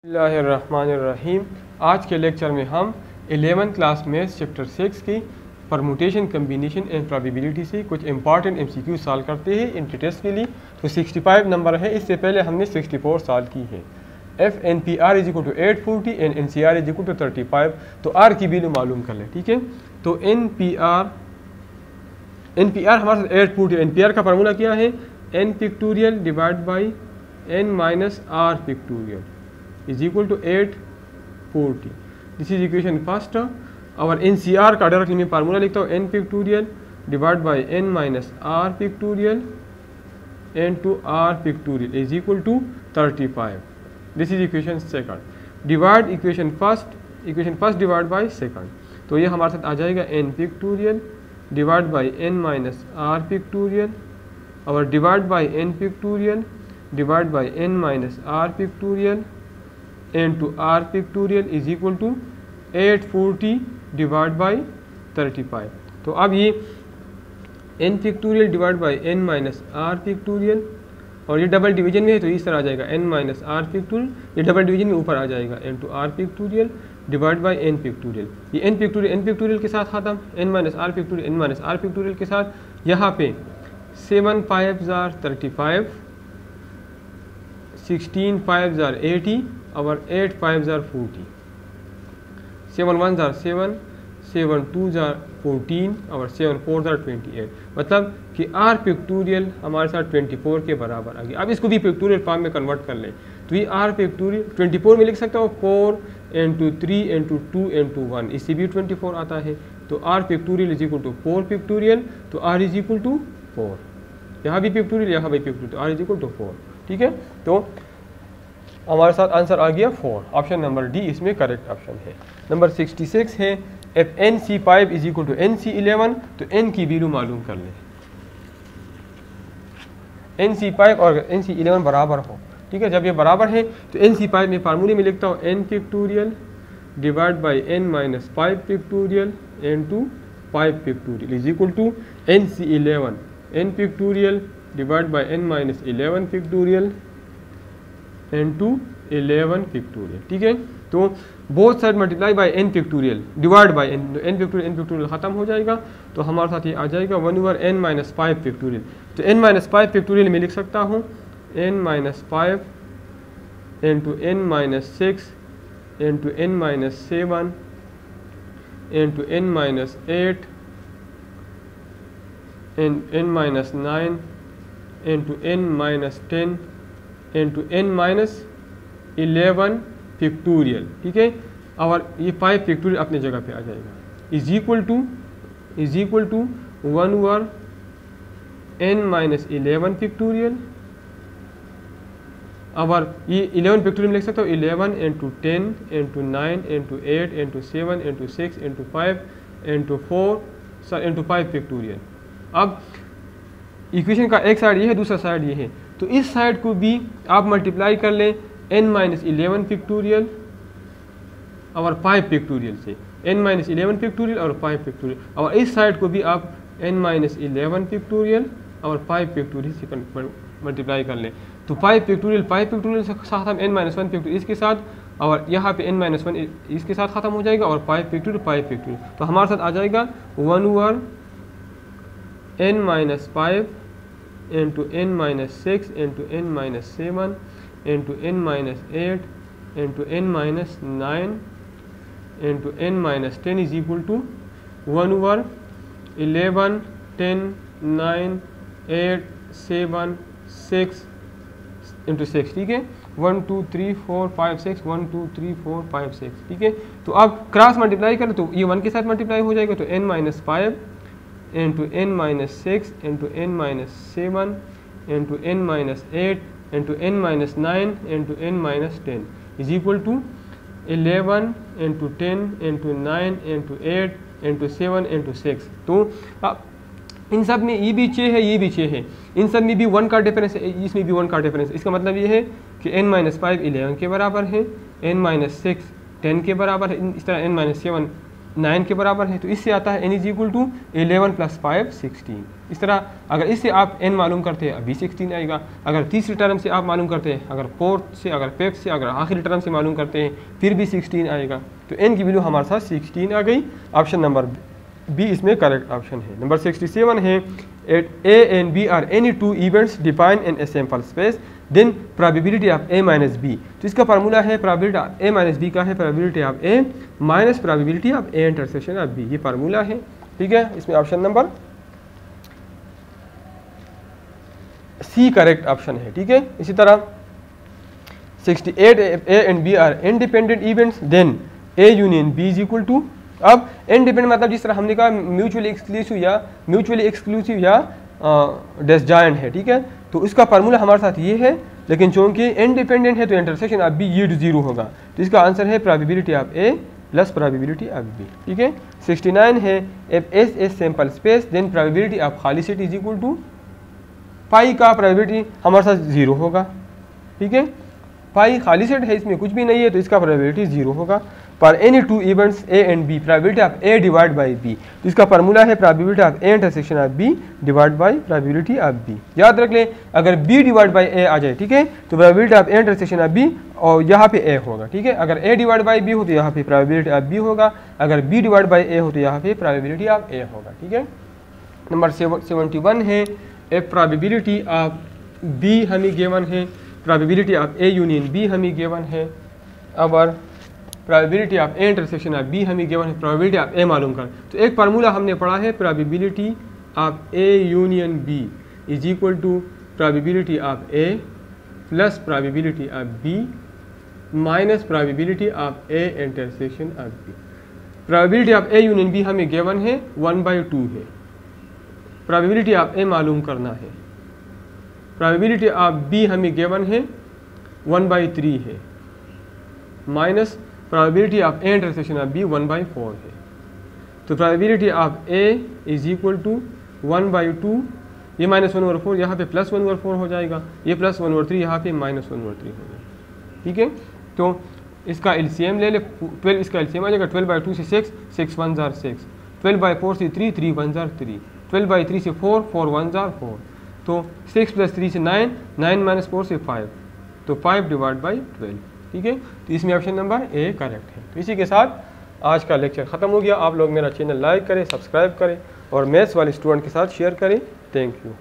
बिस्मिल्लाहिर्रहमानिर्रहीम। आज के लेक्चर में हम 11th क्लास मैथ्स चैप्टर 6 की परमुटेशन कम्बिनेशन एंड प्रोबेबिलिटी से कुछ इंपॉर्टेंट MCQ सॉल्व करते हैं इंट्री टेस्ट के लिए। तो 65 नंबर है, इससे पहले हमने 64 सॉल्व की है। FNPR = 840 and NCR = 35। तो R की वैल्यू मालूम कर लें, ठीक है। तो NPR हमारे साथ 840। NPR का फार्मूला क्या है? N factorial divide by N माइनस R pictorial is equal to 840. This is equation first. और NCR का डायरेक्टली मैं फार्मूला लिखता हूँ N factorial divide by N माइनस R factorial into R pictorial is equal to 35. This is equation second. Divide equation first divide by second. तो ये हमारे साथ आ जाएगा N factorial divide by N माइनस R पिक्टोरियल और divide by N factorial divide by N माइनस R factorial into R factorial is equal to 840 divide by 35। तो अब ये N factorial divide by N माइनस R पिक्टोरियल और ये double division में है तो इस तरह आ जाएगा N माइनस R पिक्टोरियल, ये डबल डिवीजन में ऊपर आ जाएगा into R pictorial divide by N pictorial. ये N पिक्टोरियल के साथ खत्म, N माइनस R पिक्टोरियल के साथ यहाँ पे 7 5 35, 16 5 80 और 8 5 40, 7 1 7, 7 2 14 और 7 4 28। मतलब कि R पिक्टोरियल हमारे साथ 24 के बराबर आ गया। अब इसको भी पिक्टोरियल फॉर्म में कन्वर्ट कर लें तो ये R पिक्टोरियल 24 में लिख सकता हूँ 4 into 3 into 2 into 1, इससे भी 24 आता है। तो R factorial is equal to 4 factorial, तो R इज इक्वल टू 4। यहाँ भी पिक्टोरियल यहाँ भी पिक्टोरियल, तो R इज इक्वल टू 4, ठीक है। तो हमारे साथ आंसर आ गया 4। ऑप्शन नंबर डी इसमें करेक्ट ऑप्शन है। नंबर 66 है FNC5 = NC11। तो N की वैल्यू मालूम कर लें। NC5 और NC11 बराबर हो, ठीक है। जब ये बराबर है तो NC5 में फार्मूले में लिखता हूँ N factorial divide by N minus 5 factorial into 5 factorial is equal to NC11 N factorial divide by N minus 11 factorial into 11 factorial, ठीक है। तो both side multiply by N factorial divide by N factorial खत्म हो जाएगा। तो हमारे साथ ये आ जाएगा 1/n माइनस 5 पिक्टोरियल। तो n माइनस 5 पिक्टोरियल में लिख सकता हूँ n minus 5 into n minus 6 into n minus 7 into n minus 8 n minus 9 into n minus 10 into n minus 11 factorial, ठीक है। और ये 5 पिक्टोरियल अपने जगह पे आ जाएगा is equal to 1/n minus 11 factorial. और ये 11 पिक्टोरियल में लिख सकता हूँ 11 into 10 into 9 into 8 into 7 into 6 into 5 into 4 into 5 pictorial. अब इक्वेशन का एक साइड ये है, दूसरा साइड ये है। तो इस साइड को भी आप मल्टीप्लाई कर लें n माइनस 11 पिक्टोरियल और 5 पिक्टोरियल से, n माइनस 11 पिक्टोरियल और 5 पिक्टोरियल। और इस साइड को भी आप n माइनस 11 पिक्टोरियल और 5 पिक्टोरियल से मल्टीप्लाई कर लें। तो 5 पिक्टोरियल से साथ हम n माइनस 1 पिक्टोरियल इसके साथ और यहाँ पे n माइनस 1 इसके साथ ख़त्म हो जाएगा और 5 पिक्टोरियल। तो हमारे साथ आ जाएगा 1/n minus 5 into n minus 6 into n minus 7 into n minus 8 into n minus 9 into n minus 10 is equal to 1/11 10 9 8 7 6 into 6, ठीक है। 1 2 3 4 5 6 1 2 3 4 5 6, ठीक है। तो अब क्रॉस मल्टीप्लाई करें तो ये 1 के साथ मल्टीप्लाई हो जाएगा। तो n minus 5 into n minus 6 into n minus 7 into n minus 8 into n minus 9 into n minus 10 is equal to 11 into 10 into 9 into 8 into 7 into 6। तो इन सब में ये भी 6 है, ये भी 6 है, इन सब में भी 1 का डिफरेंस है, इसमें भी 1 का डिफरेंस है। इसका मतलब ये है कि n माइनस 5 11 के बराबर है, n माइनस 6 10 के बराबर है, इस तरह n माइनस 7 9 के बराबर है, तो इससे आता है n इज इक्वल टू 11 + 5 16। इस तरह अगर इससे आप n मालूम करते हैं अभी 16 आएगा। अगर तीसरी टर्म से आप मालूम करते हैं, अगर फोर्थ से, अगर फिफ्थ से, अगर आखिरी टर्म से मालूम करते हैं फिर भी 16 आएगा। तो n की वैल्यू हमारे साथ 16 आ गई। ऑप्शन नंबर बी इसमें करेक्ट ऑप्शन है। नंबर 67 है A and B are any two events defined in a sample space, then probability of A minus B। तो इसका फार्मूला है probability of A minus B का है probability of A minus probability of A intersection of B, ये formula है। ठीक है, इसमें option number C correct option है। ठीक है, इसी तरह 68 A and B are independent events, then A union B is equal to। अब इंडिपेंडेंट मतलब जिस तरह हमने कहा म्यूचुअली एक्सक्लूसिव या डिसजॉइंट है। ठीक है, तो इसका फार्मूला हमारे साथ ये है, लेकिन चूंकि इंडिपेंडेंट है तो इंटरसेक्शन ऑफ बी यील्ड 0 होगा। तो इसका आंसर है probability of A plus probability of B. ठीक है, 69 है if S is sample space then probability of खाली set is equal to phi का प्रोबेबिलिटी हमारे साथ 0 होगा। ठीक है, पाई खाली सेट है, इसमें कुछ भी नहीं है, तो इसका प्रोबेबिलिटी 0 होगा। For any two events A and B probability of A divide by B, तो इसका फार्मूला है probability of A intersection of B divide by probability of B. याद रख लें, अगर बी डिवाइड बाई ए आ जाए, ठीक है, तो probability of A intersection of B और यहाँ पे ए होगा। ठीक है, अगर ए डिवाइड बाई बी हो तो यहाँ पे प्रोबेबिलिटी ऑफ बी होगा, अगर बी डिवाइड बाई ए हो तो यहाँ पे प्रोबेबिलिटी ऑफ ए होगा। ठीक है, नंबर 71 है ए प्रोबेबिलिटी ऑफ बी हमें गिवन है, probability of A union B हमें गिवन है, और probability of A intersection of B हमें गिवन है, प्रोबेबिलिटी ऑफ ए मालूम कर। तो एक फार्मूला हमने पढ़ा है probability of A union B is equal to probability of A plus probability of B minus probability of A intersection of B. Probability of A union B हमें given है 1/2 है, प्रोबेबिलिटी ऑफ ए मालूम करना है, probability of B हमें given है 1/3 है, minus probability of A intersection of B 1/4 है। तो probability of A is equal to 1/2, ये -1/4 यहाँ पे +1/4 हो जाएगा, ये +1/3 यहाँ पे -1/3 हो जाएगा। ठीक है, तो इसका एलसीएम ले ले 12, इसका एलसीएम आ जाएगा 12/2 से 6, 6 1 जार 6, 12/4 से 3, 3 1 जार 3, 12/3 से 4, 4 1 जार 4, तो 6 + 3 से 9, 9 - 4 से 5, तो 5/12। ठीक है, तो इसमें ऑप्शन नंबर ए करेक्ट है। तो इसी के साथ आज का लेक्चर ख़त्म हो गया। आप लोग मेरा चैनल लाइक करें, सब्सक्राइब करें और मैथ्स वाले स्टूडेंट के साथ शेयर करें। Thank you.